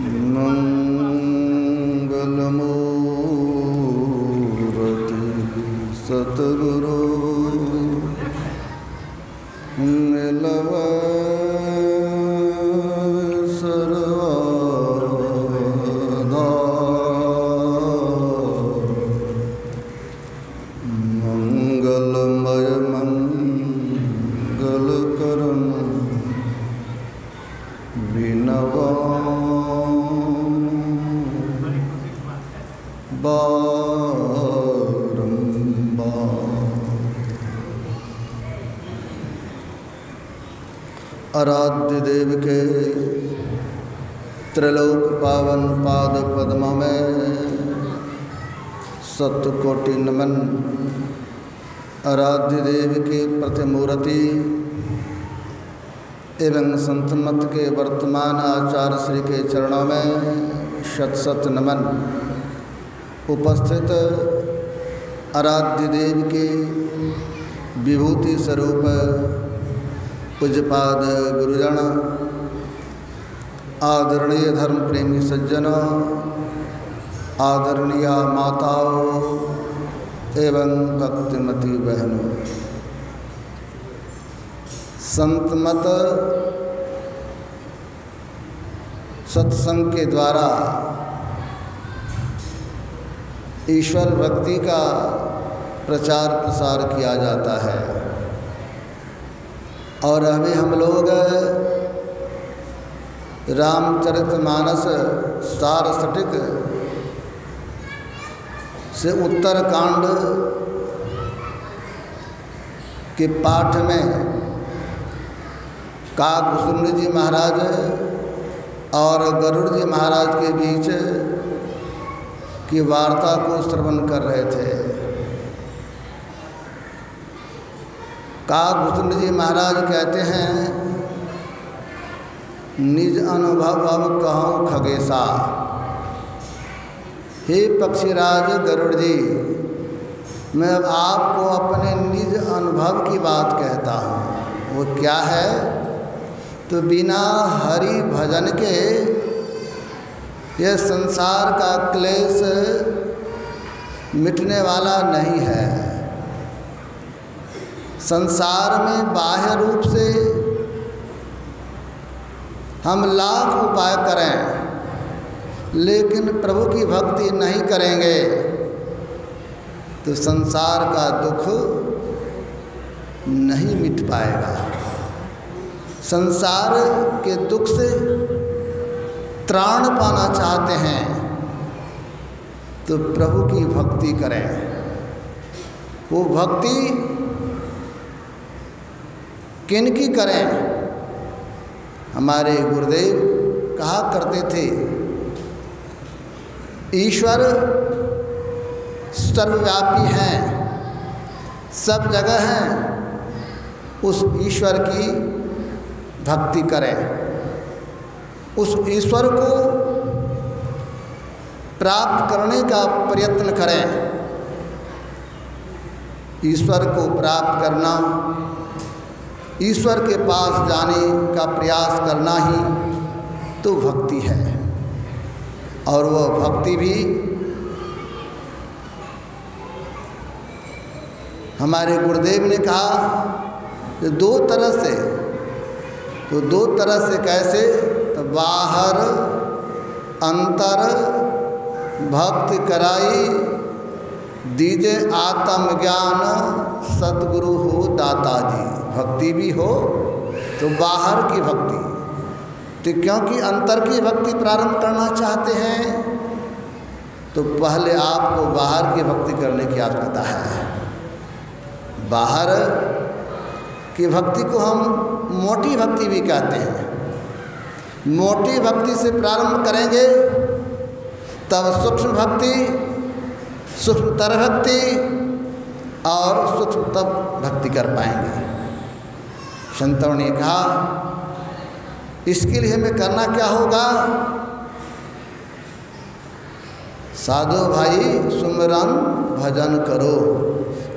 मंगलमूर्ति सतगुरु मिलव सर्वदा मंगलमय मंगलकरण विनवा आराध्य देव के त्रिलोक पावन पाद पद्म में सतकोटि नमन। आराध्य देव की प्रतिमूर्ति एवं संतमत के वर्तमान आचार्य श्री के चरणों में शत शत नमन। उपस्थित आराध्य देव की विभूति स्वरूप पूज्यपाद गुरुजन, आदरणीय धर्म प्रेमी सज्जन, आदरणीय माताओं एवं भक्तिमती बहनों, संतमत सत्संग के द्वारा ईश्वर भक्ति का प्रचार प्रसार किया जाता है। और अभी हम लोग रामचरितमानस सारस्वतिक से उत्तरकांड के पाठ में काकभूषुंड जी महाराज और गरुड़ जी महाराज के बीच की वार्ता को श्रवण कर रहे थे। काकभूषुंड जी महाराज कहते हैं, निज अनुभव अब कहूँ खगेशा। हे पक्षीराज गरुड़ जी, मैं अब आपको अपने निज अनुभव की बात कहता हूँ। वो क्या है? तो बिना हरि भजन के यह संसार का क्लेश मिटने वाला नहीं है। संसार में बाह्य रूप से हम लाख उपाय करें, लेकिन प्रभु की भक्ति नहीं करेंगे तो संसार का दुख नहीं मिट पाएगा। संसार के दुख से त्राण पाना चाहते हैं तो प्रभु की भक्ति करें। वो भक्ति किनकी करें? हमारे गुरुदेव कहा करते थे, ईश्वर सर्वव्यापी हैं, सब जगह हैं। उस ईश्वर की भक्ति करें, उस ईश्वर को प्राप्त करने का प्रयत्न करें। ईश्वर को प्राप्त करना, ईश्वर के पास जाने का प्रयास करना ही तो भक्ति है। और वह भक्ति भी हमारे गुरुदेव ने कहा कि दो तरह से। तो दो तरह से कैसे? तो बाहर अंतर भक्ति कराई, दीजे आत्म ज्ञान सतगुरु हो दाता जी। भक्ति भी हो तो बाहर की भक्ति, तो क्योंकि अंतर की भक्ति प्रारंभ करना चाहते हैं तो पहले आपको बाहर की भक्ति करने की आवश्यकता है। बाहर की भक्ति को हम मोटी भक्ति भी कहते हैं। मोटी भक्ति से प्रारंभ करेंगे तब सूक्ष्म भक्ति, सूक्ष्मतर भक्ति और सूक्ष्मतम भक्ति कर पाएंगे। संतों ने कहा इसके लिए हमें करना क्या होगा? साधु भाई सुमिरन भजन करो।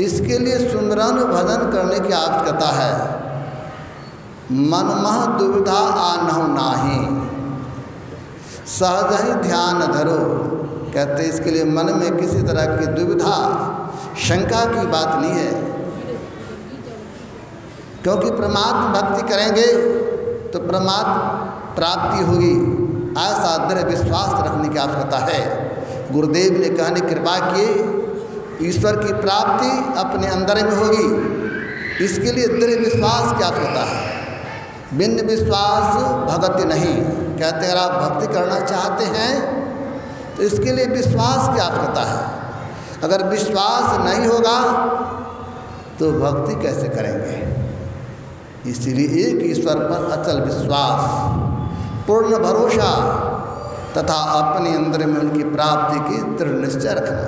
इसके लिए सुमिरन भजन करने की आवश्यकता है। मन मह दुविधा आनहु नाही, सहज ही ध्यान धरो। कहते इसके लिए मन में किसी तरह की दुविधा शंका की बात नहीं है, क्योंकि परमात्मा भक्ति करेंगे तो परमात्मा प्राप्ति होगी, ऐसा दृढ़ विश्वास रखने की आवश्यकता है। गुरुदेव ने कहने कृपा किए ईश्वर की प्राप्ति अपने अंदर में होगी, इसके लिए दृढ़ विश्वास की आवश्यकता है। बिन विश्वास भगति नहीं। कहते हैं अगर आप भक्ति करना चाहते हैं तो इसके लिए विश्वास की आवश्यकता है। अगर विश्वास नहीं होगा तो भक्ति कैसे करेंगे? इसीलिए एक ईश्वर पर अचल विश्वास, पूर्ण भरोसा तथा अपने अंदर में उनकी प्राप्ति की दृढ़ निश्चय रखना,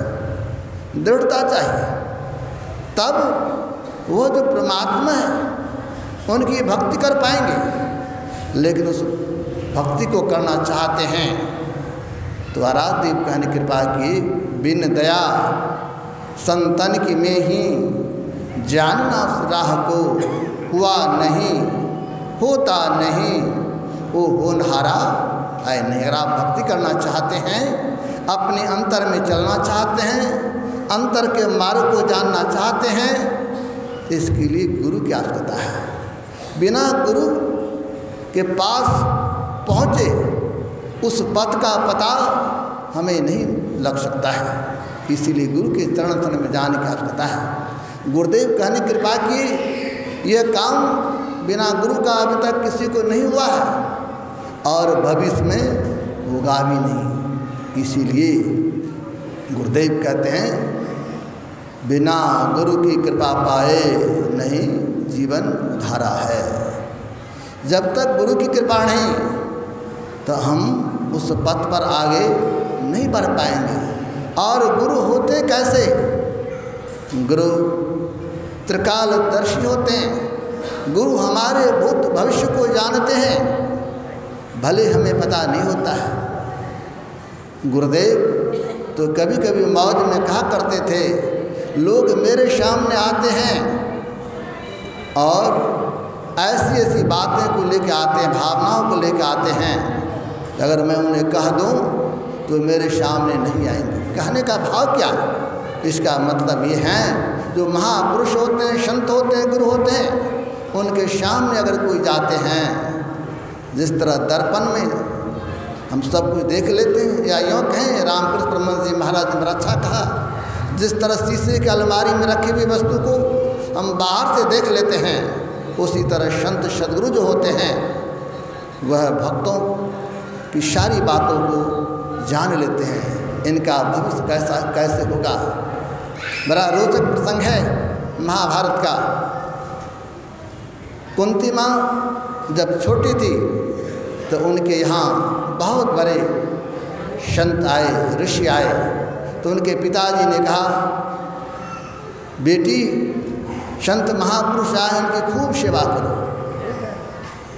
दृढ़ता चाहिए। तब वो जो परमात्मा है उनकी भक्ति कर पाएंगे। लेकिन उस भक्ति को करना चाहते हैं तो आराध्य कहने कृपा की बिन दया संतन की में ही जानना उस राह को हुआ नहीं, होता नहीं, वो होनहारा है नहीं। अगर आप भक्ति करना चाहते हैं, अपने अंतर में चलना चाहते हैं, अंतर के मार्ग को जानना चाहते हैं, इसके लिए गुरु की आवश्यकता है। बिना गुरु के पास पहुँचे उस पथ का पता हमें नहीं लग सकता है। इसीलिए गुरु के चरण में जाने की आवश्यकता है। गुरुदेव कहने कृपा की यह काम बिना गुरु का अभी तक किसी को नहीं हुआ है और भविष्य में होगा भी नहीं। इसीलिए गुरुदेव कहते हैं बिना गुरु की कृपा पाए नहीं जीवन धारा है। जब तक गुरु की कृपा नहीं तो हम उस पथ पर आगे नहीं बढ़ पाएंगे। और गुरु होते कैसे? गुरु त्रिकालदर्शी होते हैं। गुरु हमारे भूत भविष्य को जानते हैं, भले हमें पता नहीं होता है। गुरुदेव तो कभी कभी मौज में कहा करते थे, लोग मेरे सामने आते हैं और ऐसी ऐसी बातें को लेकर आते हैं, भावनाओं को लेकर आते हैं, अगर मैं उन्हें कह दूं तो मेरे सामने नहीं आएंगे। कहने का भाव क्या? इसका मतलब ये है जो महापुरुष होते हैं, संत होते हैं, गुरु होते हैं, उनके सामने अगर कोई जाते हैं, जिस तरह दर्पण में हम सब कुछ देख लेते हैं, या यूँ कहें रामकृष्ण परमहंस जी महाराज ने बड़ा अच्छा कहा, जिस तरह शीशे की अलमारी में रखी हुई वस्तु को हम बाहर से देख लेते हैं, उसी तरह संत सद्गुरु जो होते हैं वह भक्तों की सारी बातों को जान लेते हैं। इनका भविष्य कैसे होगा। बड़ा रोचक प्रसंग है महाभारत का। कुंती माँ जब छोटी थी तो उनके यहाँ बहुत बड़े संत आए, ऋषि आए, तो उनके पिताजी ने कहा, बेटी संत महापुरुष आए, उनकी खूब सेवा करो।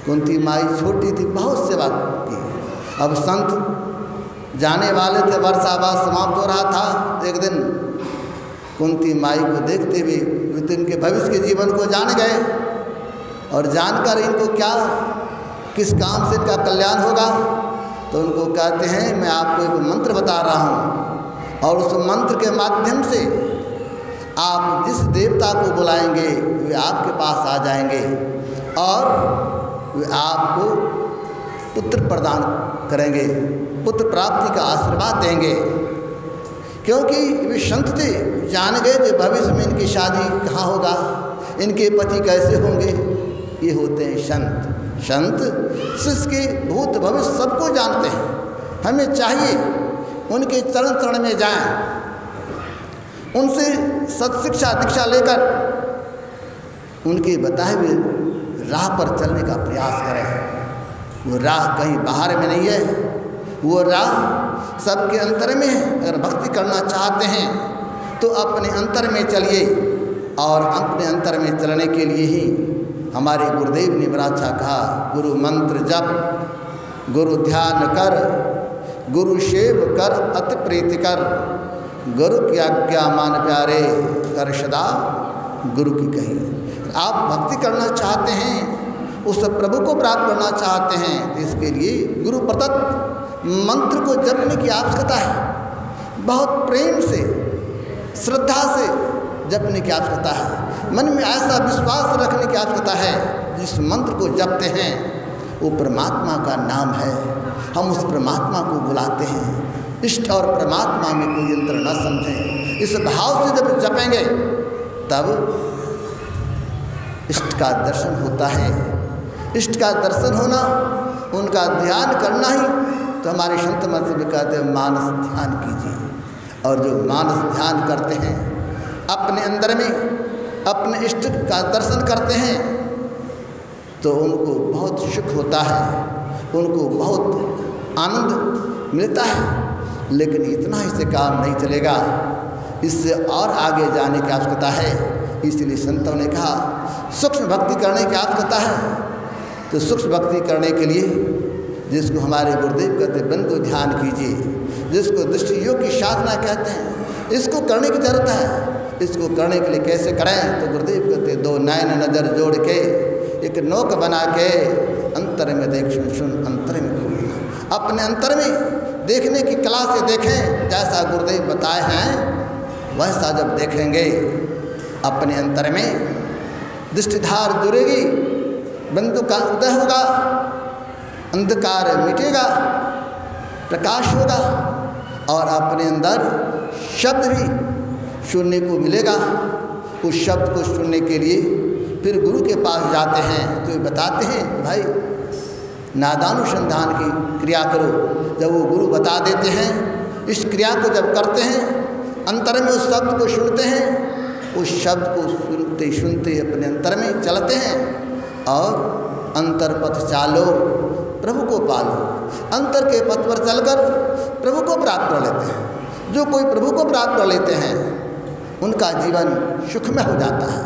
कुंती माई छोटी थी, बहुत सेवा की। अब संत जाने वाले थे, वर्षावास समाप्त हो रहा था। एक दिन कुंती माई को देखते हुए इनके भविष्य के जीवन को जान गए और जानकर इनको क्या किस काम से इनका कल्याण होगा, तो उनको कहते हैं मैं आपको एक मंत्र बता रहा हूँ और उस मंत्र के माध्यम से आप जिस देवता को बुलाएंगे वे आपके पास आ जाएंगे और वे आपको पुत्र प्रदान करेंगे, पुत्र प्राप्ति का आशीर्वाद देंगे। क्योंकि वे संत थे, जान गए कि भविष्य में इनकी शादी कहाँ होगा, इनके पति कैसे होंगे। ये होते हैं संत। संत शिष्य के भूत भविष्य सबको जानते हैं। हमें चाहिए उनके चरण में जाएं, उनसे सत्शिक्षा दीक्षा लेकर उनके बताए हुए राह पर चलने का प्रयास करें। वो राह कहीं बाहर में नहीं है, वो राह सबके अंतर में है। अगर भक्ति करना चाहते हैं तो अपने अंतर में चलिए, और अपने अंतर में चलने के लिए ही हमारे गुरुदेव ने बड़ा अच्छा कहा, गुरु मंत्र जप, गुरु ध्यान कर, गुरु सेव कर, अति प्रीति कर, गुरु की आज्ञा मान प्यारे, कर सदा गुरु की कही। आप भक्ति करना चाहते हैं, उस प्रभु को प्राप्त करना चाहते हैं, तो इसके लिए गुरु प्रदत्त मंत्र को जपने की आवश्यकता है, बहुत प्रेम से श्रद्धा से जपने की आवश्यकता है। मन में ऐसा विश्वास रखने की आवश्यकता है, जिस मंत्र को जपते हैं वो परमात्मा का नाम है, हम उस परमात्मा को बुलाते हैं। इष्ट और परमात्मा में कोई अंतर न समझें, इस भाव से जब जपेंगे तब इष्ट का दर्शन होता है। इष्ट का दर्शन होना, उनका ध्यान करना ही तो हमारे संत मंत्र में कहते हैं मानस ध्यान कीजिए। और जो मानस ध्यान करते हैं, अपने अंदर में अपने इष्ट का दर्शन करते हैं, तो उनको बहुत सुख होता है, उनको बहुत आनंद मिलता है। लेकिन इतना ही से काम नहीं चलेगा, इससे और आगे जाने की आवश्यकता है। इसलिए संतों ने कहा सूक्ष्म भक्ति करने की आवश्यकता है। तो सूक्ष्म भक्ति करने के लिए, जिसको हमारे गुरुदेव कहते हैं बंधु ध्यान कीजिए, जिसको दृष्टि योग की साधना कहते हैं, इसको करने की जरूरत है। इसको करने के लिए कैसे करें? तो गुरुदेव कहते हैं दो नैन नज़र जोड़ के एक नोक बना के अंतर में देख सुन सुन अंतर में खोलना। अपने अंतर में देखने की कला से देखें, जैसा गुरुदेव बताए हैं वैसा जब देखेंगे अपने अंतर में दृष्टिधार जुड़ेगी, बंधु का उदय होगा, अंधकार मिटेगा, प्रकाश होगा और अपने अंदर शब्द भी सुनने को मिलेगा। उस शब्द को सुनने के लिए फिर गुरु के पास जाते हैं तो ये बताते हैं भाई नादानुसंधान की क्रिया करो। जब वो गुरु बता देते हैं, इस क्रिया को जब करते हैं, अंतर में उस शब्द को सुनते हैं, उस शब्द को सुनते सुनते अपने अंतर में चलते हैं और अंतर पथ चालो प्रभु को पालो। अंतर के पथ पर चलकर प्रभु को प्राप्त कर लेते हैं। जो कोई प्रभु को प्राप्त कर लेते हैं उनका जीवन सुखमय हो जाता है,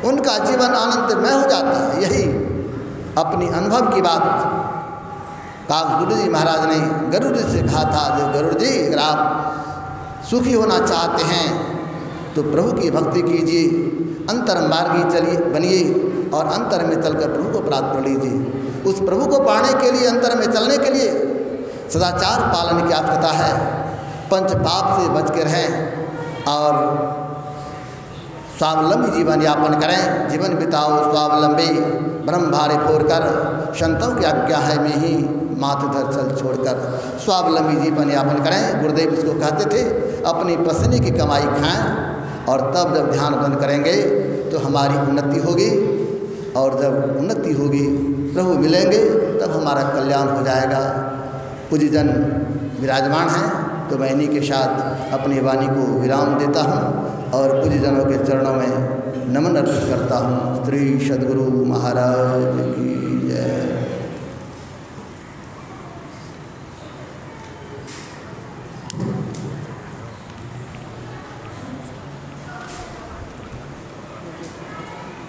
उनका जीवन आनंदमय हो जाता है। यही अपनी अनुभव की बात कागभूषण जी महाराज ने गरुड़ जी से कहा था। जो गरुड़ जी, अगर आप सुखी होना चाहते हैं तो प्रभु की भक्ति कीजिए, अंतर मार्गी चलिए बनिए और अंतर में चलकर प्रभु को प्राप्त कर लीजिए। उस प्रभु को पाने के लिए, अंतर में चलने के लिए सदाचार पालन की आवश्यकता है। पंच पाप से बच के रहें और स्वावलंबी जीवन यापन करें। जीवन बिताओ स्वावलंबी, ब्रह्म भारे फोर कर, संतों की आज्ञा है में ही माथ धर चल छोड़कर स्वावलंबी जीवन यापन करें। गुरुदेव इसको कहते थे अपनी पसंदी की कमाई खाएं और तब जब ध्यान बंद करेंगे तो हमारी उन्नति होगी और जब उन्नति होगी प्रभु मिलेंगे तब हमारा कल्याण हो जाएगा। पूज्यजन विराजमान हैं तो मैं इन्हीं के साथ अपनी वाणी को विराम देता हूँ और पूज्यजनों के चरणों में नमन अर्पित करता हूँ। श्री सद्गुरु महाराज की जय।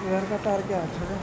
घर का तार क्या अच्छा है?